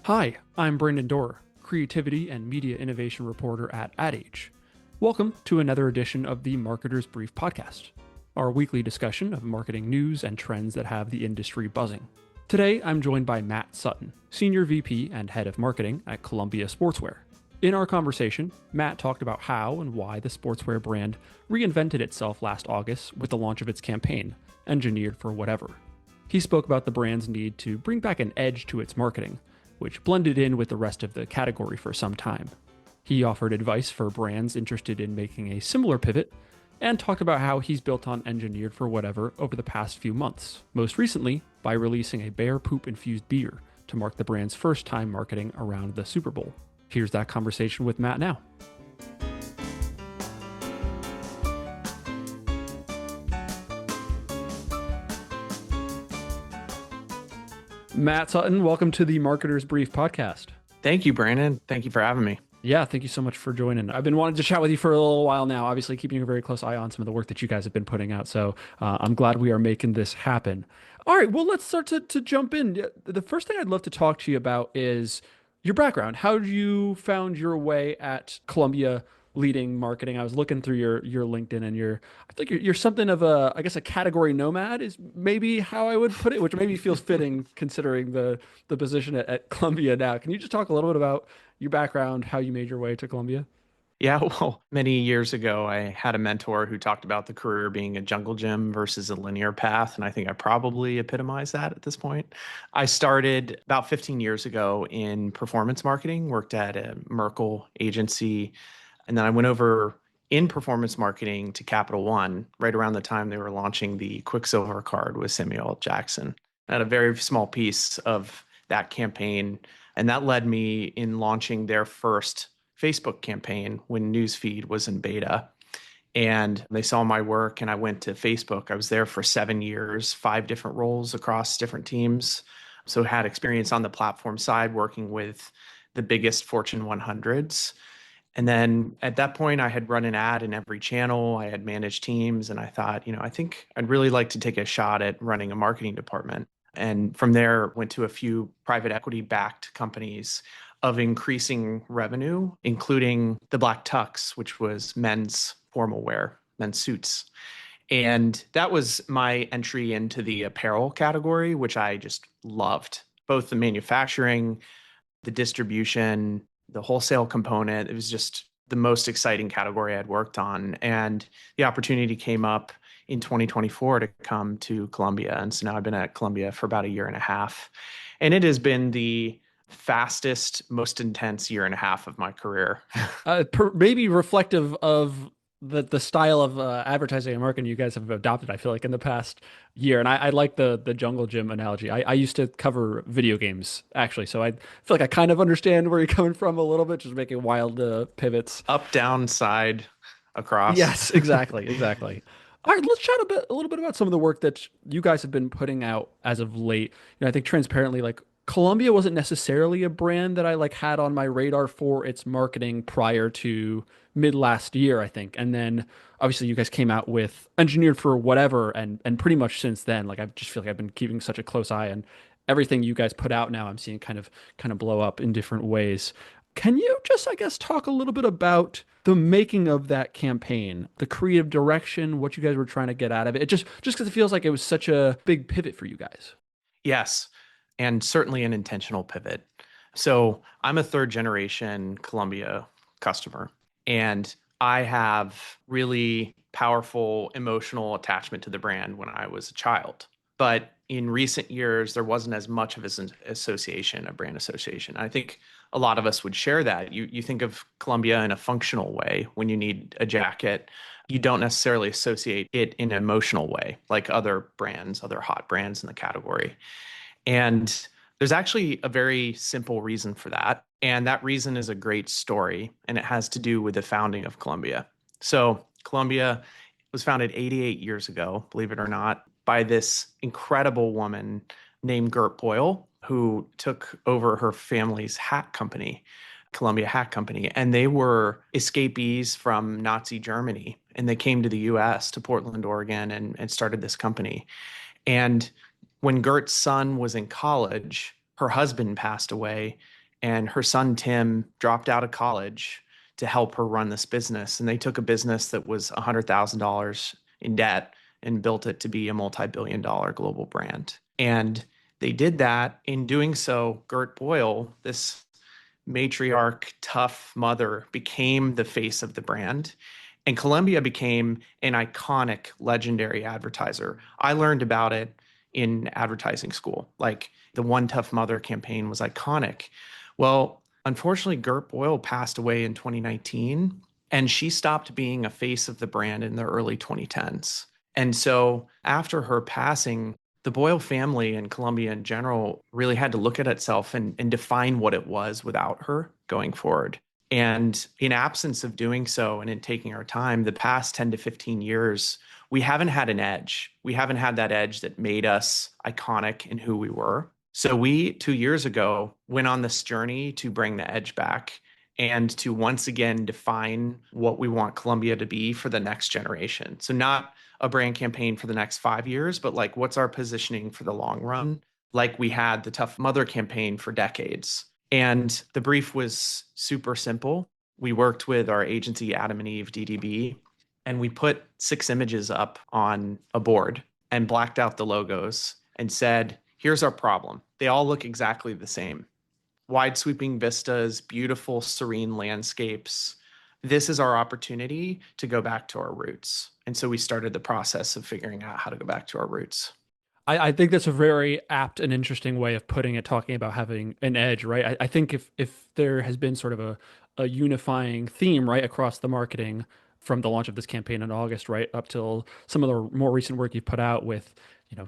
Hi, I'm Brandon Dorr, Creativity and Media Innovation Reporter at AdAge. Welcome to another edition of the Marketer's Brief podcast, our weekly discussion of marketing news and trends that have the industry buzzing. Today, I'm joined by Matt Sutton, Senior VP and Head of Marketing at Columbia Sportswear. In our conversation, Matt talked about how and why the sportswear brand reinvented itself last August with the launch of its campaign, Engineered for Whatever. He spoke about the brand's need to bring back an edge to its marketing, which blended in with the rest of the category for some time. He offered advice for brands interested in making a similar pivot, and talked about how he's built on Engineered for Whatever over the past few months, most recently by releasing a bear poop infused beer to mark the brand's first time marketing around the Super Bowl. Here's that conversation with Matt now. Matt Sutton, welcome to the Marketer's Brief podcast. Thank you, Brandon. Thank you for having me. Yeah, thank you so much for joining. I've been wanting to chat with you for a little while now, obviously keeping a very close eye on some of the work that you guys have been putting out. So I'm glad we are making this happen. All right, well, let's start to jump in. The first thing I'd love to talk to you about is your background. How you found your way at Columbia leading marketing? I was looking through your LinkedIn, and I think you're something of a category nomad is maybe how I would put it, which maybe feels fitting considering the position at Columbia now. Can you just talk a little bit about your background, how you made your way to Columbia? Yeah, well, many years ago, I had a mentor who talked about the career being a jungle gym versus a linear path. And I think I probably epitomize that at this point. I started about 15 years ago in performance marketing, worked at a Merkle agency. And then I went over in performance marketing to Capital One right around the time they were launching the Quicksilver card with Samuel L. Jackson. I had a very small piece of that campaign. And that led me in launching their first Facebook campaign when Newsfeed was in beta. And they saw my work and I went to Facebook. I was there for 7 years, 5 different roles across different teams. So had experience on the platform side working with the biggest Fortune 100s. And then at that point, I had run an ad in every channel. I had managed teams. And I thought, I think I'd really like to take a shot at running a marketing department. And from there, went to a few private equity backed companies of increasing revenue, including the Black Tux, which was men's formal wear, men's suits. And that was my entry into the apparel category, which I just loved, both the manufacturing, the distribution, the wholesale component. It was just the most exciting category I'd worked on. And the opportunity came up in 2024 to come to Columbia. And so now I've been at Columbia for about a year and a half. And it has been the fastest, most intense year and a half of my career. Maybe reflective of the style of advertising and marketing you guys have adopted, I feel like, in the past year. And I like the jungle gym analogy. I used to cover video games, actually. So I feel like I kind of understand where you're coming from a little bit, just making wild pivots. Up, down, side, across. Yes, exactly. All right, let's chat a little bit about some of the work that you guys have been putting out as of late. I think transparently, like Columbia wasn't necessarily a brand that I had on my radar for its marketing prior to mid last year, I think. And then obviously you guys came out with Engineered for Whatever, and pretty much since then, I just feel like I've been keeping such a close eye on everything you guys put out now. I'm seeing kind of blow up in different ways. Can you just, talk a little bit about the making of that campaign, the creative direction, what you guys were trying to get out of it? Just because it feels like it was such a big pivot for you guys. Yes, and certainly an intentional pivot. So I'm a third generation Columbia customer, and I have really powerful emotional attachment to the brand when I was a child. But in recent years, there wasn't as much of an association, a brand association. I think a lot of us would share that. You think of Columbia in a functional way when you need a jacket. You don't necessarily associate it in an emotional way like other brands, other hot brands in the category. And there's actually a very simple reason for that. And that reason is a great story, and it has to do with the founding of Columbia. So Columbia was founded 88 years ago, believe it or not, by this incredible woman named Gert Boyle, who took over her family's hat company, Columbia Hat Company. And they were escapees from Nazi Germany. And they came to the US, to Portland, Oregon, and started this company. And when Gert's son was in college, her husband passed away and her son Tim dropped out of college to help her run this business. And they took a business that was $100,000 in debt and built it to be a multi-billion dollar global brand. And they did that. In doing so, Gert Boyle, this matriarch, tough mother, became the face of the brand. And Columbia became an iconic, legendary advertiser. I learned about it in advertising school. Like the One Tough Mother campaign was iconic. Well, unfortunately, Gert Boyle passed away in 2019, and she stopped being a face of the brand in the early 2010s. And so after her passing, the Boyle family and Columbia in general really had to look at itself and define what it was without her going forward. And in absence of doing so and in taking our time, the past 10 to 15 years, we haven't had an edge. We haven't had that edge that made us iconic in who we were. So we, 2 years ago, went on this journey to bring the edge back and to once again define what we want Columbia to be for the next generation. So not a brand campaign for the next 5 years, but like what's our positioning for the long run? Like we had the Tough Mother campaign for decades. And the brief was super simple. We worked with our agency, Adam and Eve DDB, and we put 6 images up on a board and blacked out the logos and said, here's our problem. They all look exactly the same. Wide sweeping vistas, beautiful, serene landscapes. This is our opportunity to go back to our roots. And so we started the process of figuring out how to go back to our roots. I think that's a very apt and interesting way of putting it, talking about having an edge, right? I think if there has been sort of a unifying theme, right, across the marketing from the launch of this campaign in August, right, up till some of the more recent work you've put out with,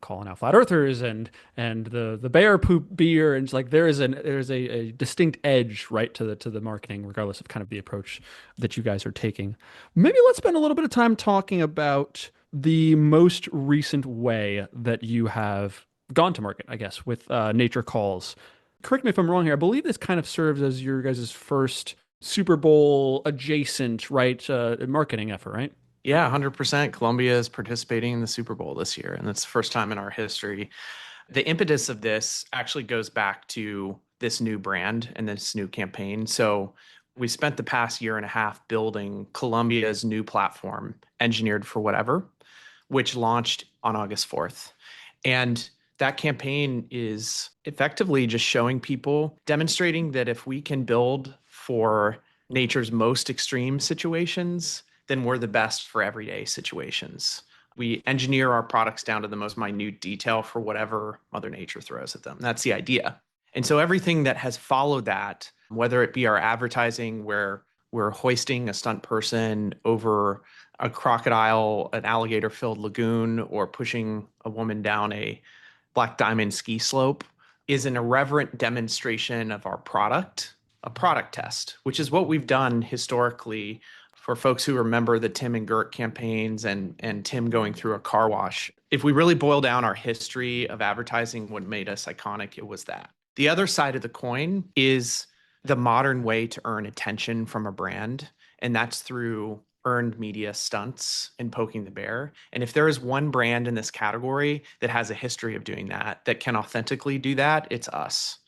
calling out flat earthers and the bear poop beer, and it's like there's a distinct edge, right, to the marketing, regardless of kind of the approach that you guys are taking. Maybe let's spend a little bit of time talking about the most recent way that you have gone to market, I guess, with Nature Calls. Correct me if I'm wrong here. I believe this kind of serves as your guys' first Super Bowl adjacent, right, marketing effort, right? Yeah, 100%. Columbia is participating in the Super Bowl this year, and it's the first time in our history. The impetus of this actually goes back to this new brand and this new campaign. So we spent the past year and a half building Columbia's new platform, Engineered for Whatever, which launched on August 4th. And that campaign is effectively just showing people, demonstrating that if we can build for nature's most extreme situations, then we're the best for everyday situations. We engineer our products down to the most minute detail for whatever Mother Nature throws at them. That's the idea. And so everything that has followed that, whether it be our advertising where we're hoisting a stunt person over a crocodile, an alligator filled lagoon, or pushing a woman down a black diamond ski slope, is an irreverent demonstration of our product, a product test, which is what we've done historically for folks who remember the Tim and Gert campaigns and Tim going through a car wash. If we really boil down our history of advertising, what made us iconic, it was that. The other side of the coin is the modern way to earn attention from a brand, and that's through earned media stunts and poking the bear. And if there is one brand in this category that has a history of doing that, that can authentically do that, it's us.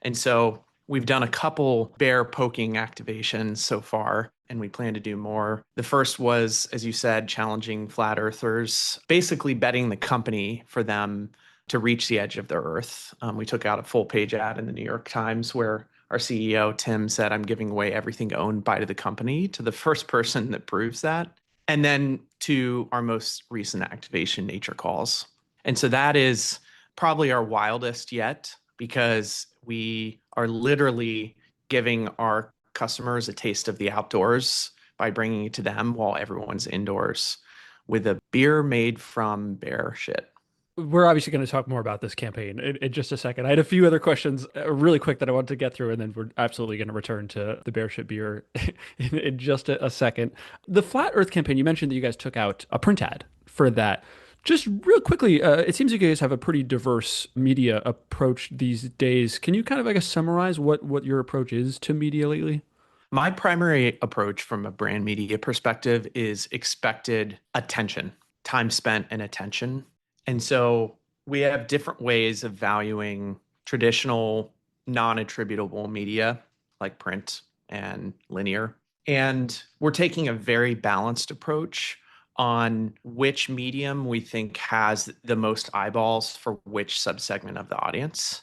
And so we've done a couple bear poking activations so far, and we plan to do more. The first was, as you said, challenging flat earthers, basically betting the company for them to reach the edge of the earth. We took out a full page ad in the New York Times where our CEO, Tim, said, I'm giving away everything owned by the company to the first person that proves that. And then to our most recent activation, Nature Calls. And so that is probably our wildest yet, because we are literally giving our customers a taste of the outdoors by bringing it to them while everyone's indoors with a beer made from bear shit. We're obviously going to talk more about this campaign in just a second. I had a few other questions really quick that I wanted to get through, and then we're absolutely going to return to the bear shit beer in just a second. The Flat Earth campaign, you mentioned that you guys took out a print ad for that. Just real quickly, it seems you guys have a pretty diverse media approach these days. Can you kind of, I guess, summarize what your approach is to media lately? My primary approach from a brand media perspective is expected attention, time spent and attention. And so we have different ways of valuing traditional non-attributable media like print and linear. And we're taking a very balanced approach on which medium we think has the most eyeballs for which subsegment of the audience.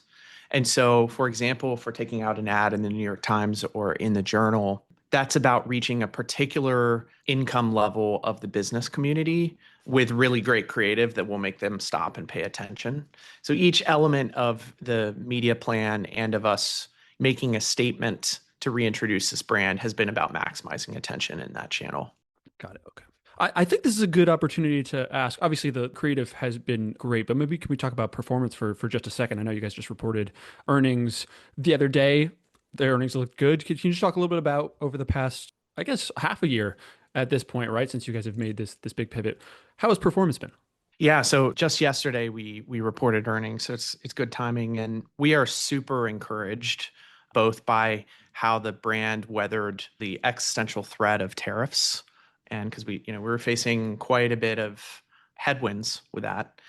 And so, for example, if we're taking out an ad in the New York Times or in the Journal, that's about reaching a particular income level of the business community with really great creative that will make them stop and pay attention. So each element of the media plan and of us making a statement to reintroduce this brand has been about maximizing attention in that channel. Got it. Okay. I think this is a good opportunity to ask. Obviously, the creative has been great, but maybe can we talk about performance for just a second? I know you guys just reported earnings the other day. Their earnings looked good. Can you just talk a little bit about over the past, I guess, half a year at this point, right? Since you guys have made this big pivot, how has performance been? Yeah, so just yesterday we reported earnings, so it's good timing, and we are super encouraged both by how the brand weathered the existential threat of tariffs, and because we were facing quite a bit of headwinds with that,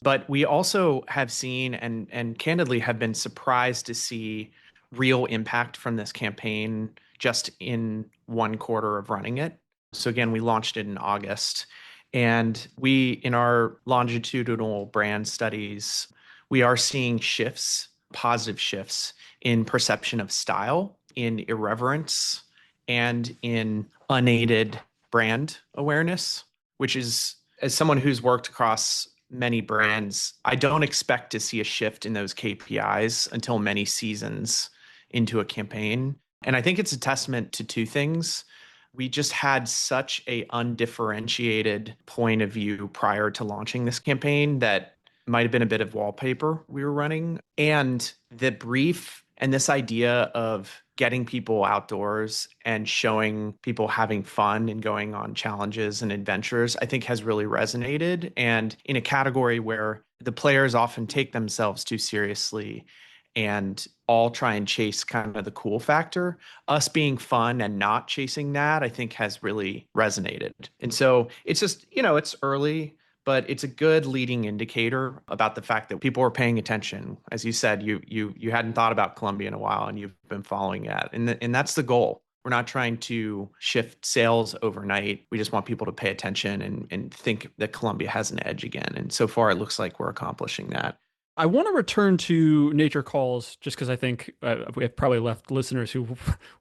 but we also have seen and candidly have been surprised to see real impact from this campaign just in one quarter of running it. So again, we launched it in August. And we, in our longitudinal brand studies, we are seeing shifts, positive shifts in perception of style, in irreverence, and in unaided brand awareness, which is, as someone who's worked across many brands, I don't expect to see a shift in those KPIs until many seasons into a campaign. And I think it's a testament to two things. We just had such a undifferentiated point of view prior to launching this campaign that might have been a bit of wallpaper we were running. And the brief and this idea of getting people outdoors and showing people having fun and going on challenges and adventures, I think has really resonated. And in a category where the players often take themselves too seriously and all try and chase kind of the cool factor, us being fun and not chasing that, I think has really resonated. And so it's just, it's early, but it's a good leading indicator about the fact that people are paying attention. As you said, you hadn't thought about Columbia in a while and you've been following that. And that's the goal. We're not trying to shift sales overnight. We just want people to pay attention and think that Columbia has an edge again. And so far, it looks like we're accomplishing that. I want to return to Nature Calls just because I think we have probably left listeners who,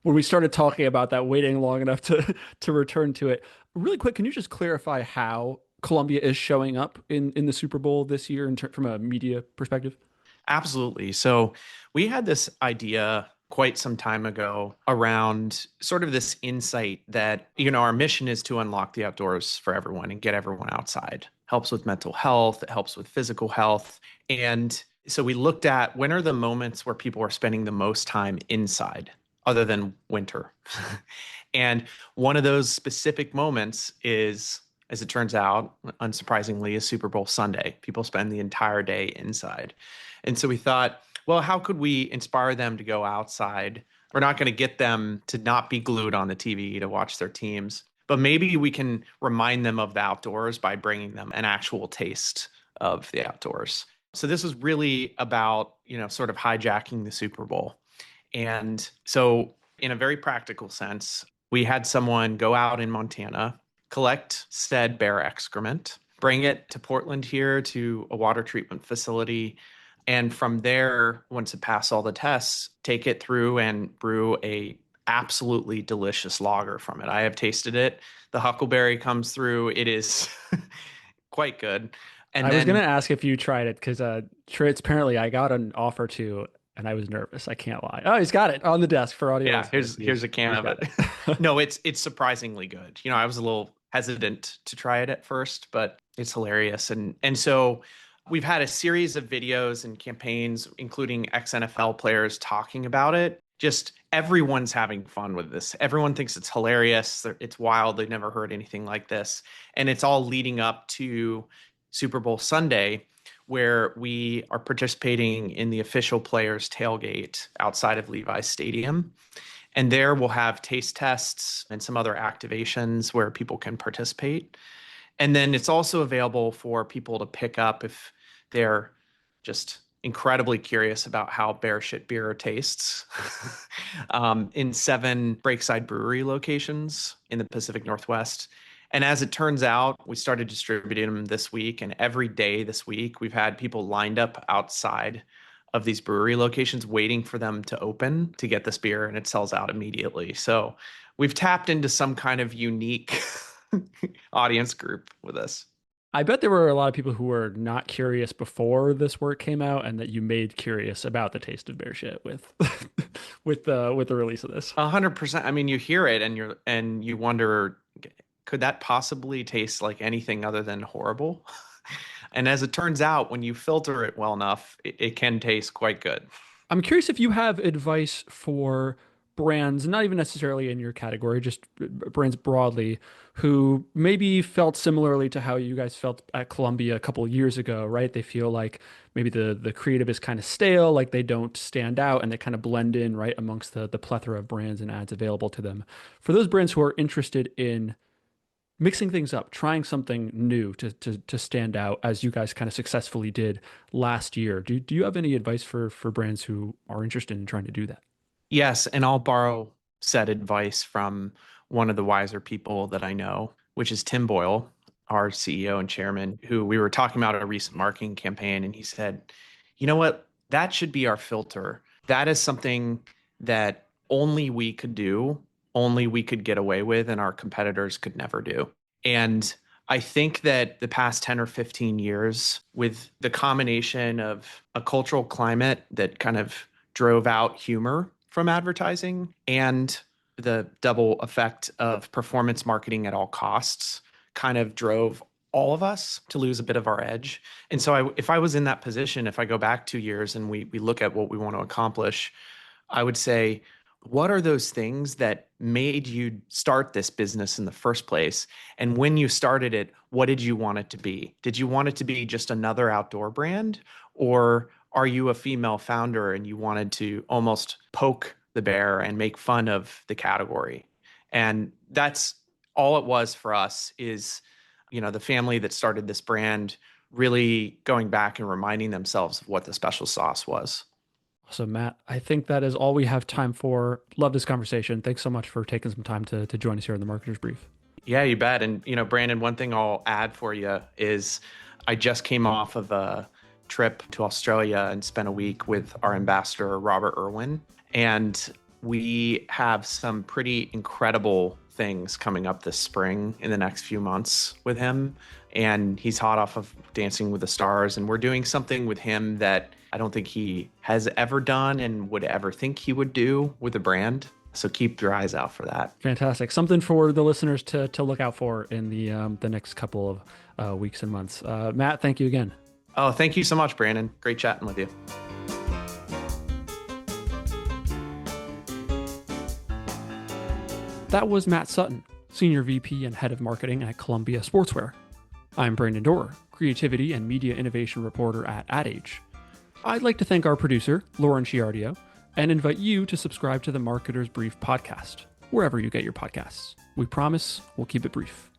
when we started talking about that, waiting long enough to return to it. Really quick, can you just clarify how Columbia is showing up in the Super Bowl this year from a media perspective? Absolutely. So we had this idea quite some time ago around sort of this insight that, our mission is to unlock the outdoors for everyone and get everyone outside. Helps with mental health, it helps with physical health. And so we looked at when are the moments where people are spending the most time inside other than winter. And one of those specific moments is, as it turns out, unsurprisingly, is Super Bowl Sunday. People spend the entire day inside. And so we thought, well, how could we inspire them to go outside? We're not going to get them to not be glued on the TV to watch their teams, but maybe we can remind them of the outdoors by bringing them an actual taste of the outdoors. So this was really about, sort of hijacking the Super Bowl. And so in a very practical sense, we had someone go out in Montana, collect said bear excrement, bring it to Portland here to a water treatment facility. And from there, once it passed all the tests, take it through and brew a absolutely delicious lager from it. I have tasted it. The huckleberry comes through. It is quite good. And I was then, going to ask if you tried it because transparently I got an offer to, and I was nervous. I can't lie. Oh, he's got it on the desk for audio yeah, listeners. here's a can He's of got it. No, it's surprisingly good. I was a little hesitant to try it at first, but it's hilarious. And so we've had a series of videos and campaigns, including ex-NFL players talking about it. Just everyone's having fun with this. Everyone thinks it's hilarious. It's wild. They've never heard anything like this. And it's all leading up to Super Bowl Sunday, where we are participating in the official players tailgate outside of Levi's Stadium. And there we'll have taste tests and some other activations where people can participate. And then it's also available for people to pick up if they're just incredibly curious about how bear shit beer tastes in 7 Breakside Brewery locations in the Pacific Northwest. And as it turns out, we started distributing them this week. And every day this week, we've had people lined up outside of these brewery locations waiting for them to open to get this beer, and it sells out immediately. So we've tapped into some kind of unique audience group with this. I bet there were a lot of people who were not curious before this work came out, and that you made curious about the taste of bear shit with with the release of this. 100%. I mean, you hear it and you wonder, could that possibly taste like anything other than horrible? And as it turns out, when you filter it well enough, it can taste quite good. I'm curious if you have advice for brands, not even necessarily in your category, just brands broadly, who maybe felt similarly to how you guys felt at Columbia a couple of years ago, right? They feel like maybe the creative is kind of stale, like they don't stand out and they kind of blend in, right, amongst the plethora of brands and ads available to them. For those brands who are interested in mixing things up, trying something new to stand out, as you guys kind of successfully did last year. Do you have any advice for brands who are interested in trying to do that? Yes, and I'll borrow said advice from one of the wiser people that I know, which is Tim Boyle, our CEO and chairman, who we were talking about a recent marketing campaign, and he said, "You know what? That should be our filter. That is something that only we could do, only we could get away with, and our competitors could never do." And I think that the past 10 or 15 years, with the combination of a cultural climate that kind of drove out humor from advertising and the double effect of performance marketing at all costs, kind of drove all of us to lose a bit of our edge. And so if I was in that position, if I go back 2 years and we look at what we want to accomplish, I would say, what are those things that made you start this business in the first place? And when you started it, what did you want it to be? Did you want it to be just another outdoor brand? Or are you a female founder and you wanted to almost poke the bear and make fun of the category? And that's all it was for us, is, the family that started this brand really going back and reminding themselves of what the special sauce was. So, Matt, I think that is all we have time for. Love this conversation. Thanks so much for taking some time to join us here on the Marketer's Brief. Yeah, you bet. And, Brandon, one thing I'll add for you is I just came off of a trip to Australia and spent a week with our ambassador, Robert Irwin. And we have some pretty incredible things coming up this spring in the next few months with him. And he's hot off of Dancing with the Stars. And we're doing something with him that I don't think he has ever done and would ever think he would do with a brand. So keep your eyes out for that. Fantastic. Something for the listeners to look out for in the next couple of weeks and months. Matt, thank you again. Oh, thank you so much, Brandon. Great chatting with you. That was Matt Sutton, Senior VP and Head of Marketing at Columbia Sportswear. I'm Brandon Dorr, Creativity and Media Innovation Reporter at Ad Age. I'd like to thank our producer, Lauren Chiardio, and invite you to subscribe to the Marketer's Brief podcast, wherever you get your podcasts. We promise we'll keep it brief.